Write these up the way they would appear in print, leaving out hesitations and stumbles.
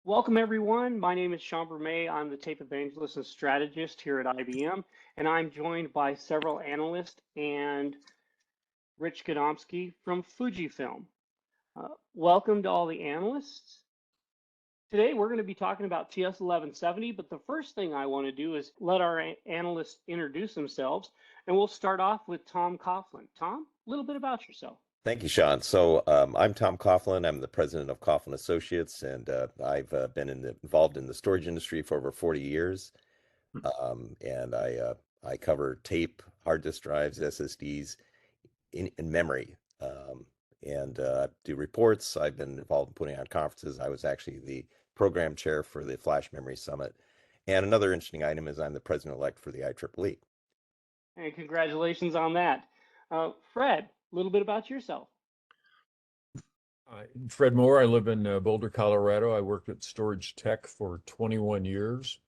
Welcome, everyone. My name is Sean Bermay. I'm the tape evangelist and strategist here at IBM, and I'm joined by several analysts and Rich Godomsky from Fujifilm. Welcome to all the analysts. Today, we're going to be talking about TS1170, but the first thing I want to do is let our analysts introduce themselves, and we'll start off with Tom Coughlin. Tom, a little bit about yourself. Thank you, Sean. So I'm Tom Coughlin. I'm the president of Coughlin Associates, and I've been involved in the storage industry for over 40 years. And I cover tape, hard disk drives, SSDs in memory, and do reports. I've been involved in putting on conferences. I was actually the program chair for the Flash Memory Summit. And another interesting item is I'm the president-elect for the IEEE. And congratulations on that. Fred, a little bit about yourself. Fred Moore. I live in Boulder, Colorado. I worked at Storage Tech for 21 years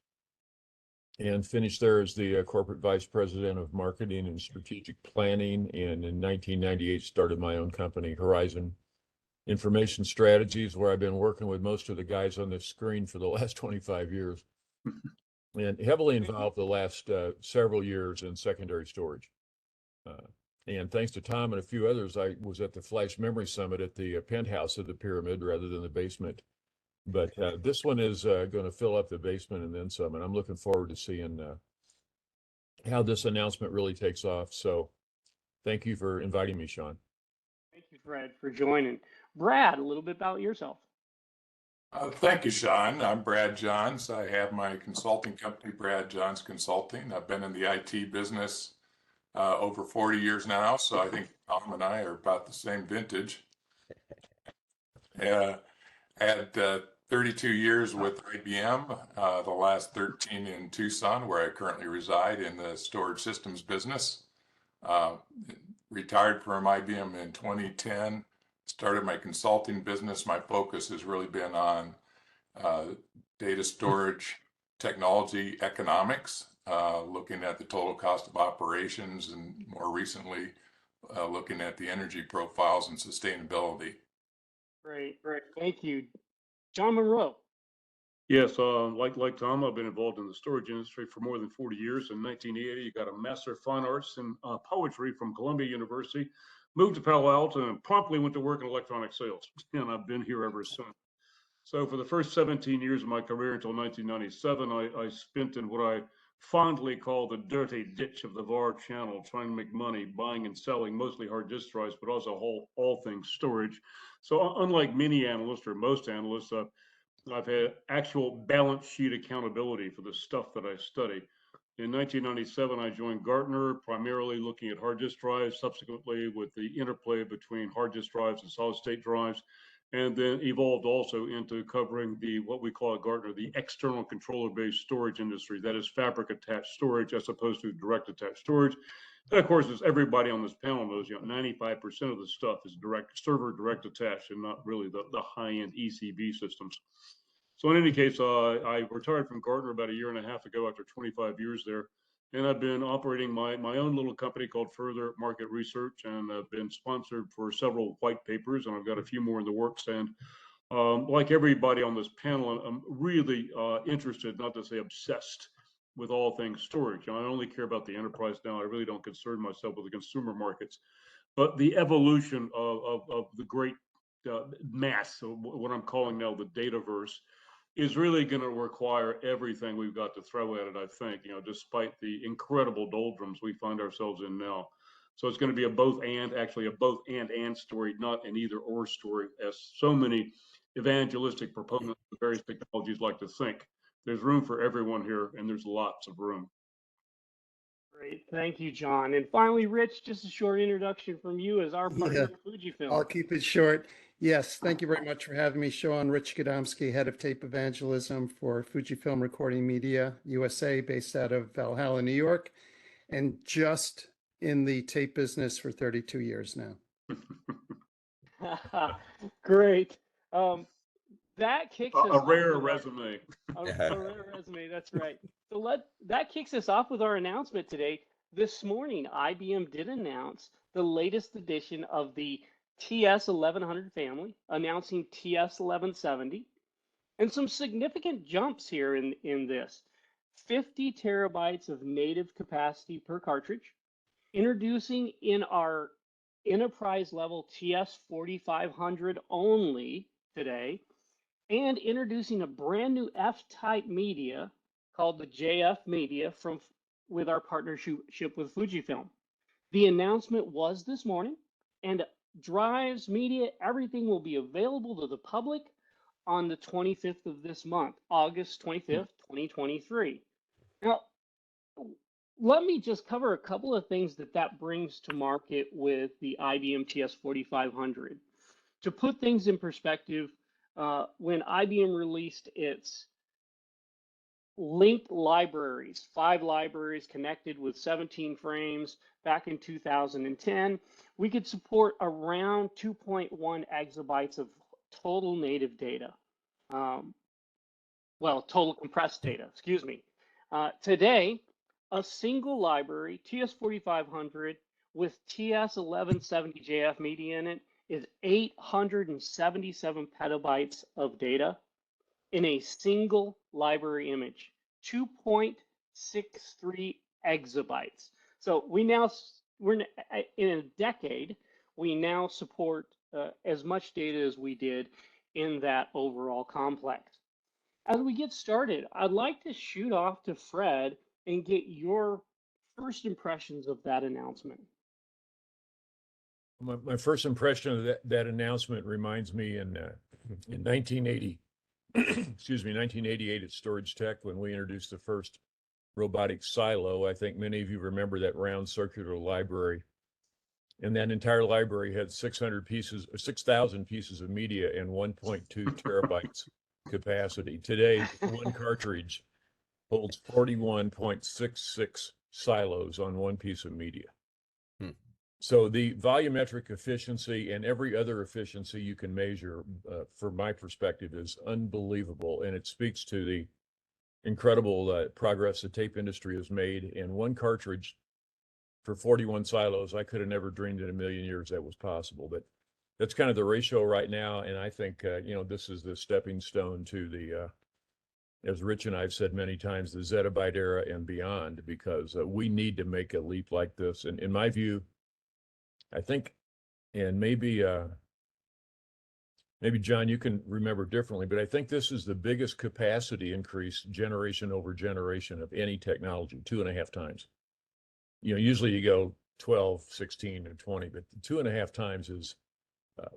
and finished there as the corporate vice president of marketing and strategic planning. And in 1998, started my own company, Horizon Information Strategies, where I've been working with most of the guys on this screen for the last 25 years and heavily involved the last several years in secondary storage. And thanks to Tom and a few others, I was at the Flash Memory Summit at the penthouse of the pyramid rather than the basement. But this one is going to fill up the basement and then some. And I'm looking forward to seeing how this announcement really takes off. So thank you for inviting me, Sean. Thank you, Fred, for joining. Brad, a little bit about yourself. Thank you, Sean. I'm Brad Johns. I have my consulting company, Brad Johns Consulting. I've been in the IT business over 40 years now, so I think Tom and I are about the same vintage. Had 32 years with IBM, the last 13 in Tucson, where I currently reside in the storage systems business. Retired from IBM in 2010, started my consulting business. My focus has really been on data storage technology economics, looking at the total cost of operations, and more recently, looking at the energy profiles and sustainability. Great. Thank you. John Monroe. Yes, like Tom, I've been involved in the storage industry for more than 40 years. In 1980, I got a Master of Fine Arts in Poetry from Columbia University, moved to Palo Alto, and promptly went to work in electronic sales. And I've been here ever since. So for the first 17 years of my career until 1997, I spent in what I fondly call the dirty ditch of the VAR channel, trying to make money, buying and selling mostly hard disk drives, but also all things storage. So unlike many analysts or most analysts, I've had actual balance sheet accountability for the stuff that I study. In 1997, I joined Gartner, primarily looking at hard disk drives, subsequently with the interplay between hard disk drives and solid state drives, and then evolved also into covering what we call at Gartner, the external controller-based storage industry. That is fabric attached storage as opposed to direct attached storage. And of course, as everybody on this panel knows, 95% of the stuff is direct attached and not really the high-end ECB systems. So in any case, I retired from Gartner about a year and a half ago after 25 years there. And I've been operating my own little company called Further Market Research, and I've been sponsored for several white papers, and I've got a few more in the works. And like everybody on this panel, I'm really interested, not to say obsessed, with all things storage. I only care about the enterprise now. I really don't concern myself with the consumer markets. But the evolution of the great mass, what I'm calling now the dataverse, is really going to require everything we've got to throw at it, I think, despite the incredible doldrums we find ourselves in now. So it's going to be a both and story, not an either or story, as so many evangelistic proponents of various technologies like to think. There's room for everyone here, and there's lots of room. Great. Thank you, John. And finally, Rich, just a short introduction from you as our partner, Fujifilm. I'll keep it short. Yes, thank you very much for having me, Sean. Rich Godomsky, head of tape evangelism for Fujifilm Recording Media USA, based out of Valhalla, New York, and just in the tape business for 32 years now. Great. That kicks us a rare resume. A rare resume, that's right. So that kicks us off with our announcement today. This morning, IBM did announce the latest edition of the TS1100 family, announcing TS1170. And some significant jumps here in this. 50 terabytes of native capacity per cartridge, introducing in our enterprise level TS4500 only today, and introducing a brand new F-type media called the JF media with our partnership with Fujifilm. The announcement was this morning, and drives, media, everything will be available to the public on the 25th of this month, August 25th, 2023. Now, let me just cover a couple of things that brings to market with the IBM TS4500. To put things in perspective, when IBM released its linked libraries, 5 libraries connected with 17 frames back in 2010, we could support around 2.1 exabytes of total native data. Total compressed data, excuse me. Today, a single library, TS4500, with TS1170 JF media in it, is 877 petabytes of data in a single library image, 2.63 exabytes. So we're in a decade, we now support as much data as we did in that overall complex. As we get started, I'd like to shoot off to Fred and get your first impressions of that announcement. My first impression of that announcement reminds me in 1980, excuse me, 1988 at Storage Tech, when we introduced the first robotic silo. I think many of you remember that round circular library. And that entire library had 6,000 pieces of media and 1.2 terabytes capacity. Today, one cartridge holds 41.66 silos on one piece of media. So the volumetric efficiency and every other efficiency you can measure, from my perspective, is unbelievable. And it speaks to the incredible progress the tape industry has made. In one cartridge for 41 silos, I could have never dreamed in a million years that was possible. But that's kind of the ratio right now. And I think, this is the stepping stone to the, as Rich and I've said many times, the zettabyte era and beyond, because we need to make a leap like this. And in my view, I think, and maybe John, you can remember differently, but I think this is the biggest capacity increase generation over generation of any technology, 2.5 times. Usually you go 12, 16, or 20, but 2.5 times is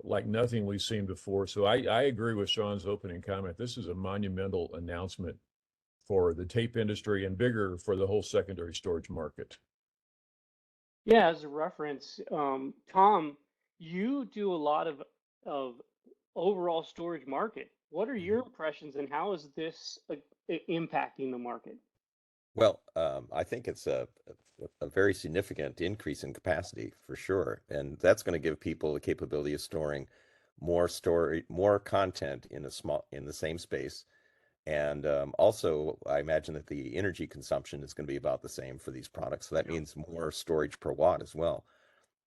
like nothing we've seen before. So I agree with Sean's opening comment. This is a monumental announcement for the tape industry and bigger for the whole secondary storage market. Yeah, as a reference, Tom, you do a lot of overall storage market. What are your impressions, and how is this impacting the market? Well, I think it's a very significant increase in capacity for sure, and that's going to give people the capability of storing more content in the same space. And also, I imagine that the energy consumption is going to be about the same for these products. So that means more storage per watt as well.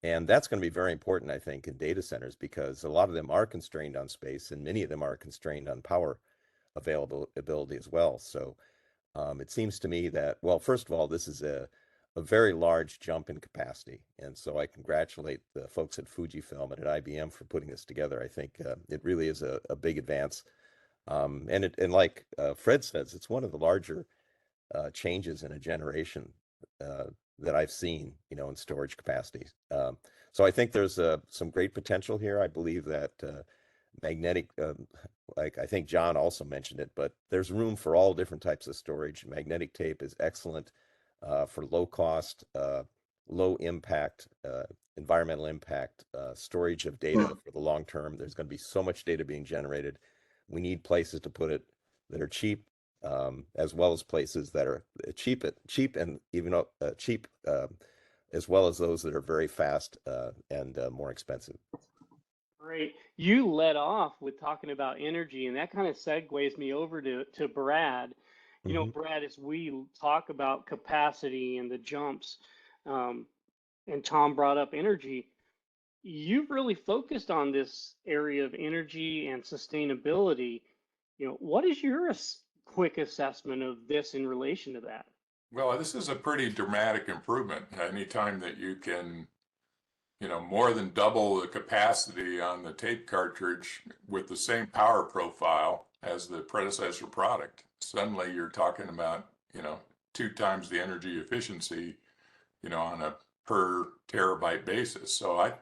And that's going to be very important, I think, in data centers, because a lot of them are constrained on space and many of them are constrained on power availability as well. So it seems to me that, well, first of all, this is a very large jump in capacity. And so I congratulate the folks at Fujifilm and at IBM for putting this together. I think it really is a big advance. And like Fred says, it's one of the larger changes in a generation that I've seen, in storage capacity. So I think there's some great potential here. I believe that magnetic, like I think John also mentioned it, but there's room for all different types of storage. Magnetic tape is excellent for low cost, low impact, environmental impact storage of data for the long term. There's going to be so much data being generated. We need places to put it that are cheap, as well as places that are cheap and even cheap, as well as those that are very fast and more expensive. Great. You led off with talking about energy, and that kind of segues me over to Brad. Brad, as we talk about capacity and the jumps, and Tom brought up energy, you've really focused on this area of energy and sustainability. what is your quick assessment of this in relation to that? Well, this is a pretty dramatic improvement. Anytime that you can, more than double the capacity on the tape cartridge with the same power profile as the predecessor product, suddenly you're talking about, 2 times the energy efficiency, on a per terabyte basis. So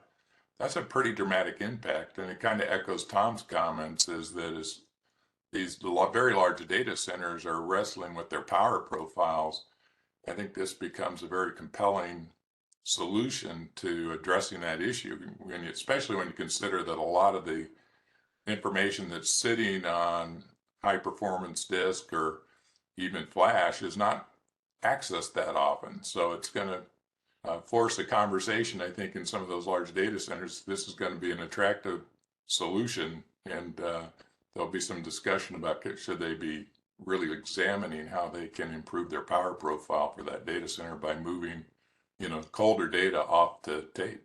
that's a pretty dramatic impact. And it kind of echoes Tom's comments, is that as these very large data centers are wrestling with their power profiles, I think this becomes a very compelling solution to addressing that issue, especially when you consider that a lot of the information that's sitting on high performance disk or even flash is not accessed that often. So it's going to force a conversation, I think, in some of those large data centers. This is going to be an attractive solution, and there'll be some discussion about should they be really examining how they can improve their power profile for that data center by moving, colder data off to tape.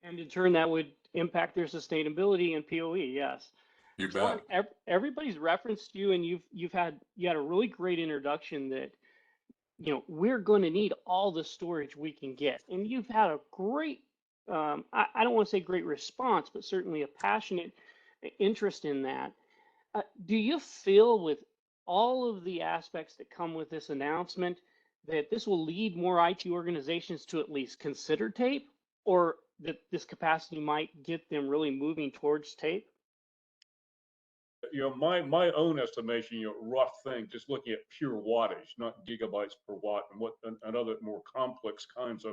And in turn, that would impact their sustainability and POE. Yes. You John, bet. everybody's referenced you, and you had a really great introduction that we're going to need all the storage we can get, and you've had a great I don't want to say great response, but certainly a passionate interest in that. Do you feel, with all of the aspects that come with this announcement, that this will lead more IT organizations to at least consider tape, or that this capacity might get them really moving towards tape? My own estimation, rough thing, just looking at pure wattage, not gigabytes per watt, and other more complex kinds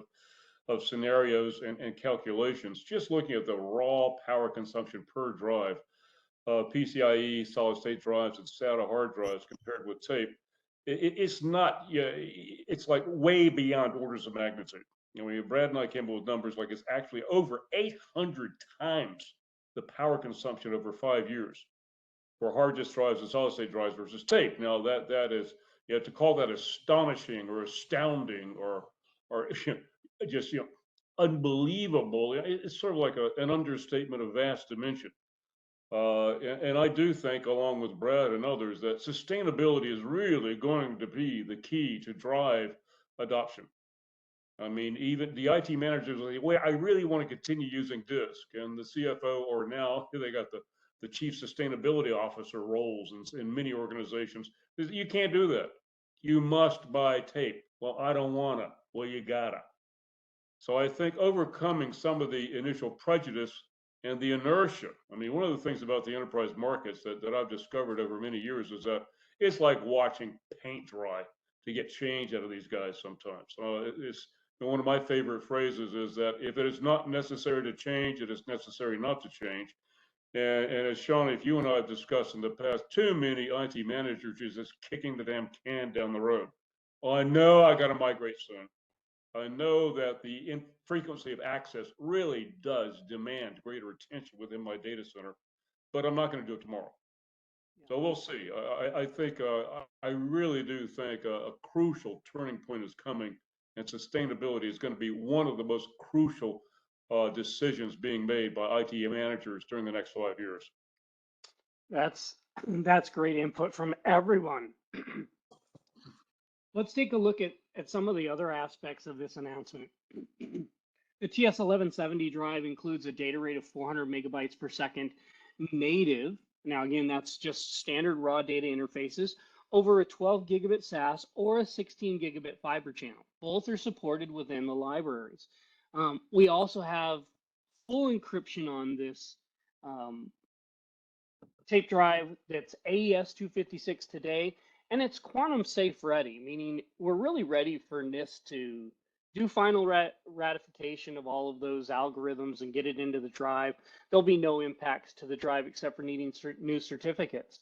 of scenarios and calculations. Just looking at the raw power consumption per drive, PCIe solid state drives and SATA hard drives compared with tape, it's not. It's like way beyond orders of magnitude. Brad and I came up with numbers like it's actually over 800 times the power consumption over 5 years for hard disk drives and solid state drives versus tape. Now that is, to call that astonishing or astounding or just unbelievable, it's sort of like an understatement of vast dimension. And I do think, along with Brad and others, that sustainability is really going to be the key to drive adoption. I mean, even the IT managers are like, well, I really want to continue using disk, and the CFO, or now they got the chief sustainability officer roles in many organizations. You can't do that. You must buy tape. Well, I don't wanna. Well, you gotta. So I think overcoming some of the initial prejudice and the inertia. I mean, one of the things about the enterprise markets that I've discovered over many years is that it's like watching paint dry to get change out of these guys sometimes. It's one of my favorite phrases is that if it is not necessary to change, it is necessary not to change. And as Sean, if you and I have discussed in the past, too many IT managers are just kicking the damn can down the road. Well, I know I got to migrate soon. I know that the infrequency of access really does demand greater attention within my data center, but I'm not going to do it tomorrow. So we'll see. I think I really do think a crucial turning point is coming, and sustainability is going to be one of the most crucial decisions being made by IT managers during the next 5 years. That's great input from everyone. Let's take a look at some of the other aspects of this announcement. The TS1170 drive includes a data rate of 400 megabytes per second native. Now, again, that's just standard raw data interfaces over a 12 gigabit SAS or a 16 gigabit fiber channel. Both are supported within the libraries. We also have full encryption on this tape drive that's AES 256 today, and it's quantum safe ready, meaning we're really ready for NIST to do final ratification of all of those algorithms and get it into the drive. There'll be no impacts to the drive except for needing new certificates.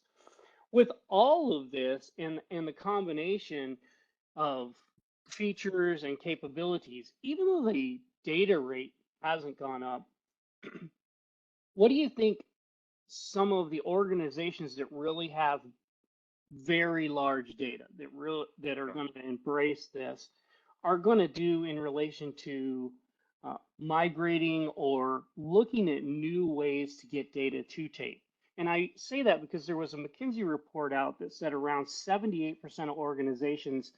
With all of this and the combination of features and capabilities, even though the data rate hasn't gone up, what do you think some of the organizations that really have very large data that are going to embrace this are going to do in relation to migrating or looking at new ways to get data to tape? And I say that because there was a McKinsey report out that said around 78% of organizations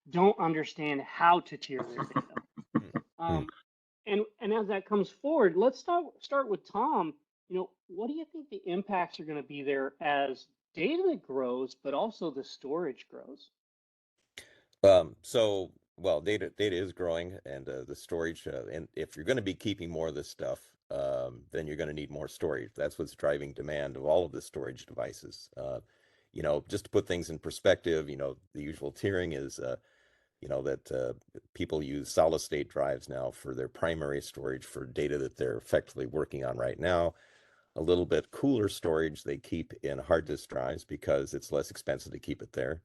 don't understand how to tier their data. And as that comes forward, let's start with Tom. What do you think the impacts are going to be there as data grows, but also the storage grows? Well, data is growing, and the storage. And if you're going to be keeping more of this stuff, then you're going to need more storage. That's what's driving demand of all of the storage devices. Just to put things in perspective, the usual tiering is, that people use solid state drives now for their primary storage for data that they're effectively working on right now. A little bit cooler storage they keep in hard disk drives because it's less expensive to keep it there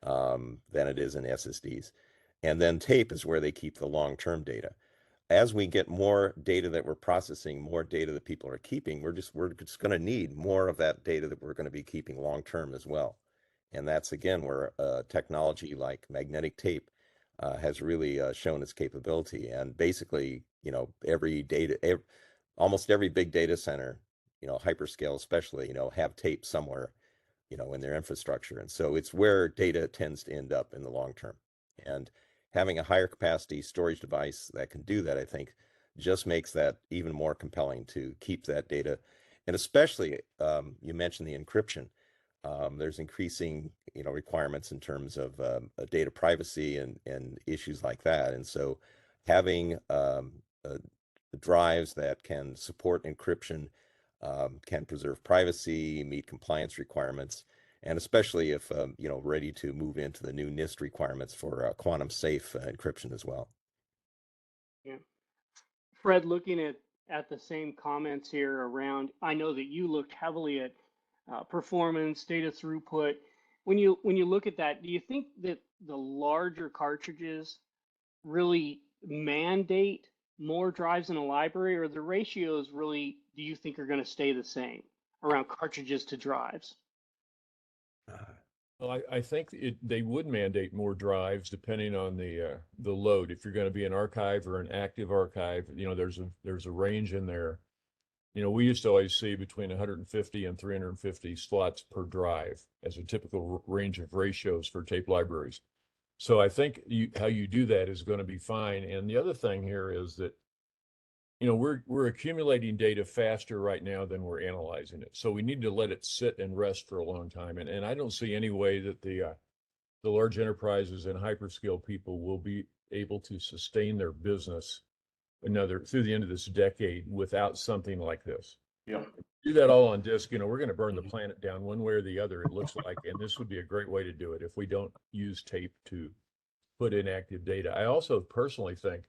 than it is in SSDs. And then tape is where they keep the long-term data. As we get more data that we're processing, more data that people are keeping, we're just going to need more of that data that we're going to be keeping long-term as well. And that's again where technology like magnetic tape has really shown its capability. And basically, almost every big data center, hyperscale especially, have tape somewhere, in their infrastructure. And so it's where data tends to end up in the long term. And having a higher capacity storage device that can do that, I think, just makes that even more compelling to keep that data. And especially, you mentioned the encryption. There's increasing, requirements in terms of data privacy and issues like that. And so having drives that can support encryption, can preserve privacy, meet compliance requirements, and especially if ready to move into the new NIST requirements for quantum safe encryption as well. Yeah. Fred, looking at the same comments here around, I know that you looked heavily at performance, data throughput. When you look at that, do you think that the larger cartridges really mandate more drives in a library, or the ratios really, do you think, are going to stay the same around cartridges to drives? Well, I think they would mandate more drives depending on the load. If you're going to be an archive or an active archive, there's a range in there. We used to always see between 150 and 350 slots per drive as a typical range of ratios for tape libraries. So I think how you do that is going to be fine. And the other thing here is that, we're accumulating data faster right now than we're analyzing it. So we need to let it sit and rest for a long time. And I don't see any way that the large enterprises and hyperscale people will be able to sustain their business through the end of this decade without something like this. Yeah. Do that all on disk, we're going to burn the planet down one way or the other, it looks like. And this would be a great way to do it if we don't use tape to put in active data. I also personally think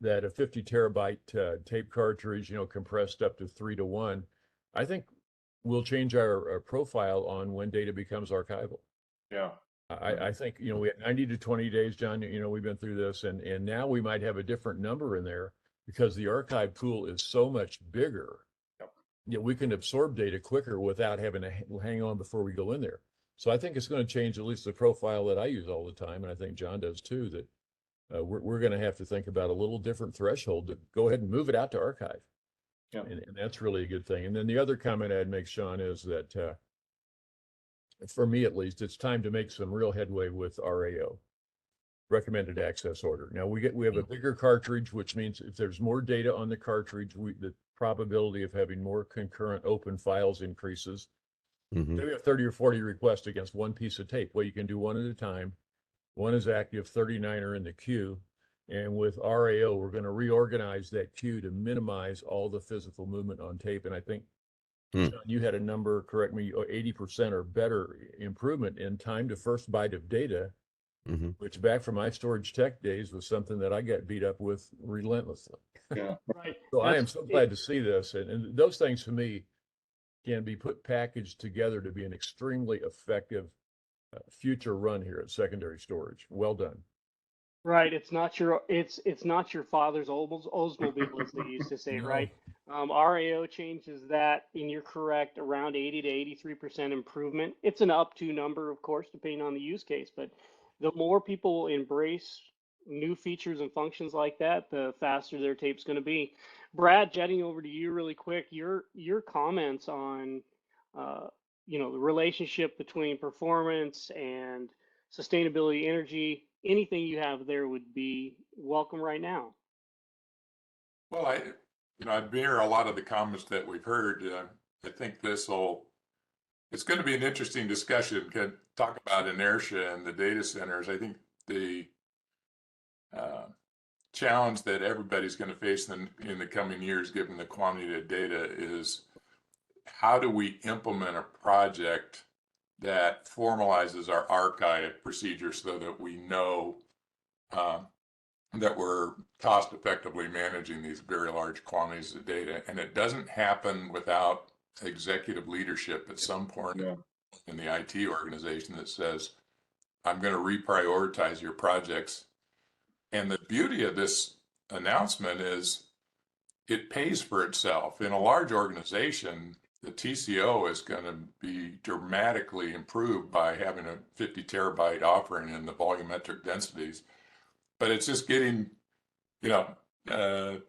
that a 50 terabyte tape cartridge, compressed up to 3-to-1, I think will change our profile on when data becomes archival. Yeah. I think, we had 90 to 20 days, John, we've been through this, and now we might have a different number in there because the archive pool is so much bigger. Yep. We can absorb data quicker without having to hang on before we go in there. So I think it's going to change at least the profile that I use all the time, and I think John does too, that we're going to have to think about a little different threshold to go ahead and move it out to archive. Yeah. And that's really a good thing. And then the other comment I'd make, Sean, is that for me at least, it's time to make some real headway with RAO, recommended access order. Now we have a bigger cartridge, which means if there's more data on the cartridge, the probability of having more concurrent open files increases. Mm-hmm. Maybe have 30 or 40 requests against one piece of tape. Well, you can do one at a time. One is active, 39 are in the queue. And with RAO, we're going to reorganize that queue to minimize all the physical movement on tape. And I think, John, you had a number, correct me, 80% or better improvement in time to first byte of data, which back from my storage tech days was something that I got beat up with relentlessly. Yeah, right. So I am so glad to see this. And those things to me can be packaged together to be an extremely effective future run here at secondary storage. Well done. Right. It's not your father's Oldsmobile, as they used to say, no. Right? RAO changes that, and you're correct, around 80 to 83% improvement. It's an up to number, of course, depending on the use case, but the more people embrace new features and functions like that, the faster their tape's going to be. Brad, jetting over to you really quick, your comments on you know, the relationship between performance and sustainability, energy, anything you have there would be welcome right now. Well, I mirror a lot of the comments that we've heard. I think it's going to be an interesting discussion. Can talk about inertia and the data centers. I think the challenge that everybody's going to face in the coming years, given the quantity of data, is how do we implement a project that formalizes our archive procedure so that we know that we're cost effectively managing these very large quantities of data. And it doesn't happen without executive leadership at some point in the IT organization that says, I'm going to reprioritize your projects. And the beauty of this announcement is it pays for itself. In a large organization, the TCO is going to be dramatically improved by having a 50 terabyte offering in the volumetric densities. But it's just getting, the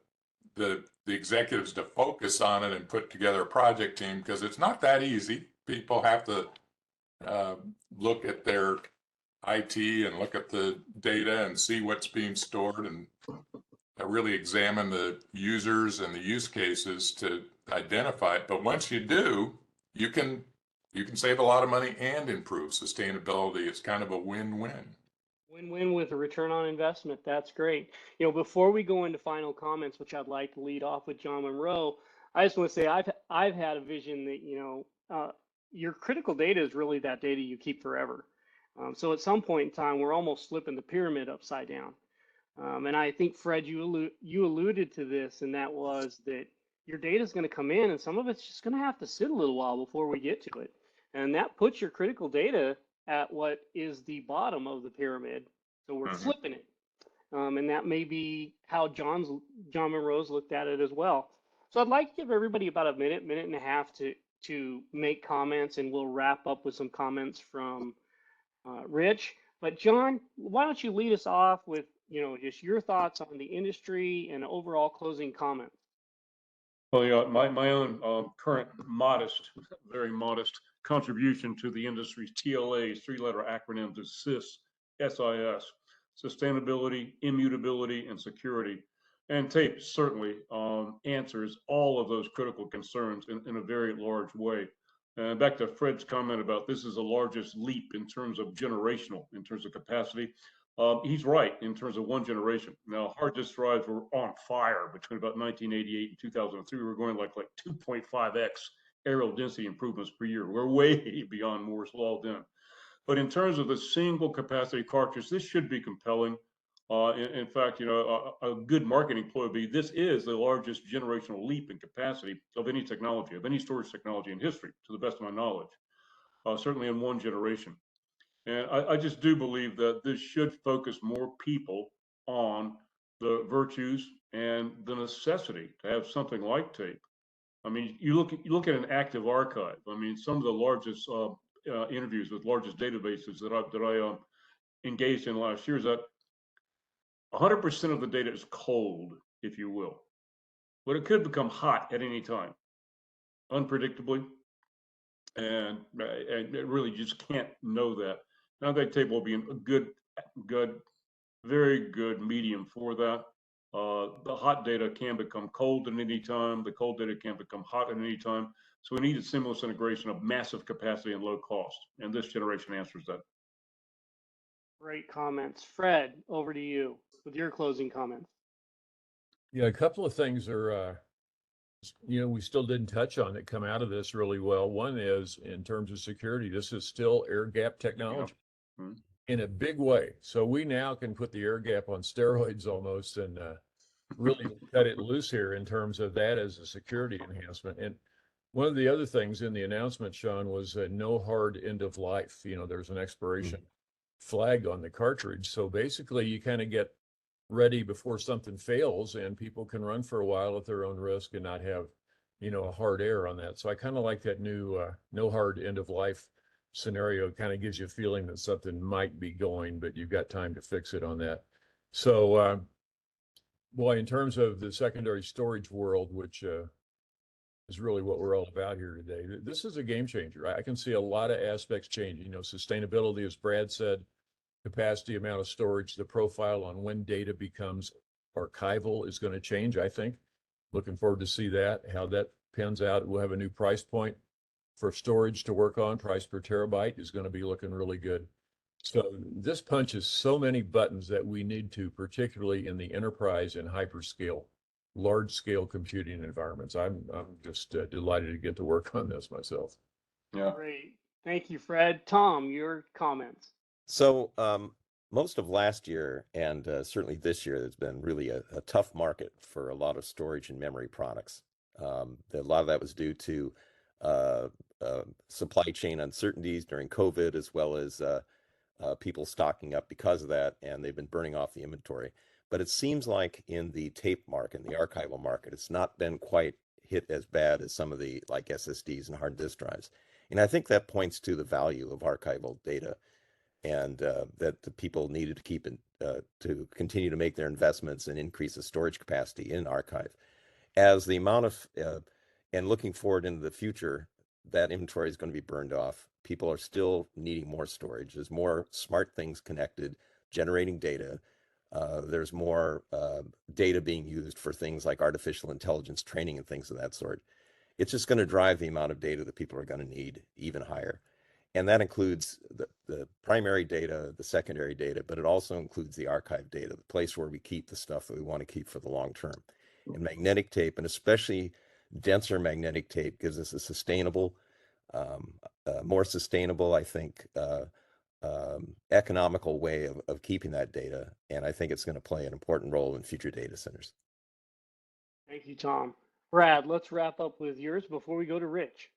executives to focus on it and put together a project team, because it's not that easy. People have to look at their IT and look at the data and see what's being stored and really examine the users and the use cases to identify it. But once you do, you can save a lot of money and improve sustainability. It's kind of a win-win. Win-win with a return on investment. That's great. You know, before we go into final comments, which I'd like to lead off with John Monroe, I just want to say I've had a vision that, you know, your critical data is really that data you keep forever. So at some point in time, we're almost flipping the pyramid upside down. And I think, Fred, you alluded to this, and that was that your data is going to come in, and some of it's just going to have to sit a little while before we get to it. And that puts your critical data at what is the bottom of the pyramid. So we're flipping it. And that may be how John Monroe's looked at it as well. So I'd like to give everybody about a minute and a half to make comments, and we'll wrap up with some comments from Rich. But John, why don't you lead us off with, you know, just your thoughts on the industry and overall closing comments? Well, yeah, my own current modest, very modest contribution to the industry's TLA's three-letter acronym is SIS, sustainability, immutability, and security. And tape certainly answers all of those critical concerns in a very large way. And back to Fred's comment about this is the largest leap in terms of generational, in terms of capacity. He's right in terms of one generation. Now, hard disk drives were on fire between about 1988 and 2003. We were going like 2.5x areal density improvements per year. We're way beyond Moore's law then. But in terms of the single capacity cartridge, this should be compelling. In fact, you know, a good marketing ploy would be, this is the largest generational leap in capacity of any technology, of any storage technology in history, to the best of my knowledge, certainly in one generation. And I just do believe that this should focus more people on the virtues and the necessity to have something like tape. I mean, you look at an active archive. I mean, some of the largest interviews with largest databases that I engaged in last year is that 100% of the data is cold, if you will, but it could become hot at any time, unpredictably, and it really just can't know that. Now that tape will be a good, very good medium for that. The hot data can become cold at any time. The cold data can become hot at any time. So we need a seamless integration of massive capacity and low cost, and this generation answers that. Great comments. Fred, over to you with your closing comments. Yeah, a couple of things are, you know, we still didn't touch on that come out of this really well. One is, in terms of security, this is still air gap technology in a big way. So we now can put the air gap on steroids almost, and really cut it loose here in terms of that as a security enhancement. And one of the other things in the announcement, Sean, was no hard end of life. You know, there's an expiration flag on the cartridge. So basically you kind of get ready before something fails, and people can run for a while at their own risk and not have, you know, a hard error on that. So I kind of like that new no hard end of life scenario. It kind of gives you a feeling that something might be going, but you've got time to fix it on that. So boy, in terms of the secondary storage world, which is really what we're all about here today. This is a game changer. I can see a lot of aspects changing. You know, sustainability, as Brad said, capacity, amount of storage, the profile on when data becomes archival is going to change, I think. Looking forward to see that, how that pans out. We'll have a new price point for storage to work on. Price per terabyte is going to be looking really good. So this punches so many buttons that we need to, particularly in the enterprise and hyperscale, large scale computing environments. I'm just delighted to get to work on this myself. Yeah. Great. Thank you, Fred. Tom, your comments. So most of last year and certainly this year, there's been really a tough market for a lot of storage and memory products. A lot of that was due to supply chain uncertainties during COVID, as well as people stocking up because of that, and they've been burning off the inventory. But it seems like in the tape market, in the archival market, it's not been quite hit as bad as some of the like SSDs and hard disk drives. And I think that points to the value of archival data, and that the people needed to keep to continue to make their investments and increase the storage capacity in archive. As the amount of and looking forward into the future, that inventory is going to be burned off. People are still needing more storage. There's more smart things connected, generating data. There's more data being used for things like artificial intelligence training and things of that sort. It's just going to drive the amount of data that people are going to need even higher. And that includes the primary data, the secondary data, but it also includes the archive data, the place where we keep the stuff that we want to keep for the long term. And magnetic tape, and especially denser magnetic tape, gives us a sustainable, more sustainable, I think, economical way of keeping that data. And I think it's going to play an important role in future data centers. Thank you, Tom. Brad, let's wrap up with yours before we go to Rich.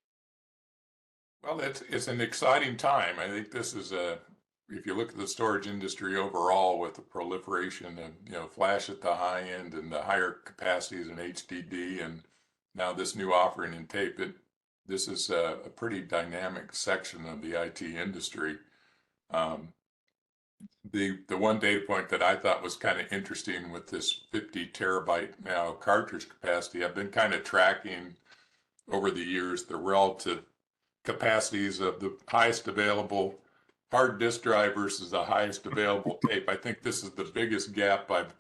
Well, it's an exciting time. I think this is if you look at the storage industry overall, with the proliferation of flash at the high end and the higher capacities in HDD, and now this new offering in tape, this is a pretty dynamic section of the IT industry. The one data point that I thought was kind of interesting with this 50 terabyte now cartridge capacity, I've been kind of tracking over the years the relative capacities of the highest available hard disk drive versus the highest available tape. I think this is the biggest gap I've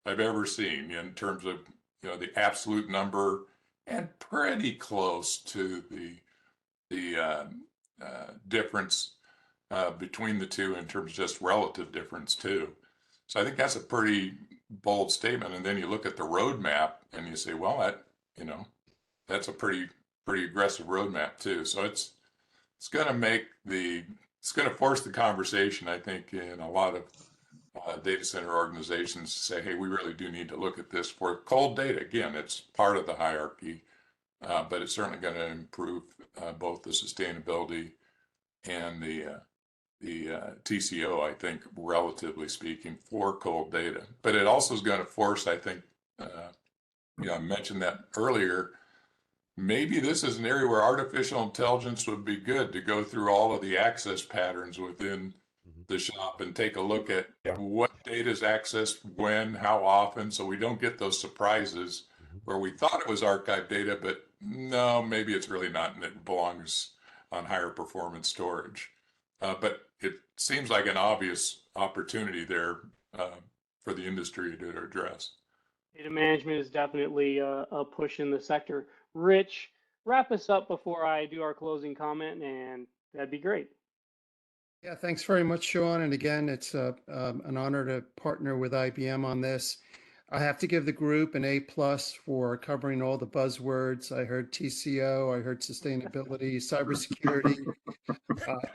ever seen in terms of the absolute number, and pretty close to the difference between the two in terms of just relative difference too. So I think that's a pretty bold statement. And then you look at the roadmap and you say, well, that's a pretty aggressive roadmap too. So it's going to force the conversation, I think, in a lot of data center organizations to say, hey, we really do need to look at this for cold data. Again, it's part of the hierarchy, but it's certainly going to improve both the sustainability and the TCO, I think, relatively speaking, for cold data. But it also is going to force, I think, I mentioned that earlier, maybe this is an area where artificial intelligence would be good to go through all of the access patterns within the shop and take a look at what data is accessed when, how often, so we don't get those surprises where we thought it was archive data, but no, maybe it's really not, and it belongs on higher performance storage. But it seems like an obvious opportunity there for the industry to address. Data management is definitely a push in the sector. Rich, wrap us up before I do our closing comment, and that'd be great. Yeah, thanks very much, Sean. And again, it's an honor to partner with IBM on this. I have to give the group an A+ for covering all the buzzwords. I heard TCO, I heard sustainability, cybersecurity,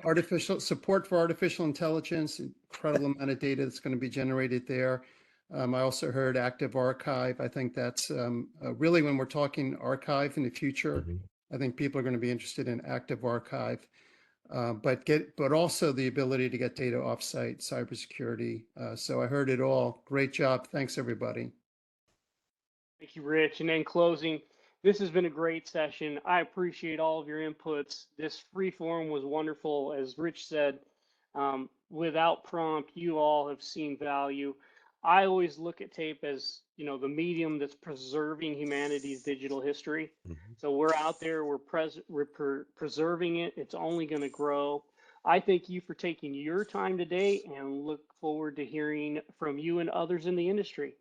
artificial support for artificial intelligence, incredible amount of data that's going to be generated there. I also heard active archive. I think that's really, when we're talking archive in the future, I think people are going to be interested in active archive, but also the ability to get data offsite, cybersecurity. So I heard it all. Great job. Thanks, everybody. Thank you, Rich. And in closing, this has been a great session. I appreciate all of your inputs. This free forum was wonderful. As Rich said, without prompt, you all have seen value. I always look at tape as, you know, the medium that's preserving humanity's digital history. Mhm. So we're out there, we're preserving it. It's only going to grow. I thank you for taking your time today and look forward to hearing from you and others in the industry.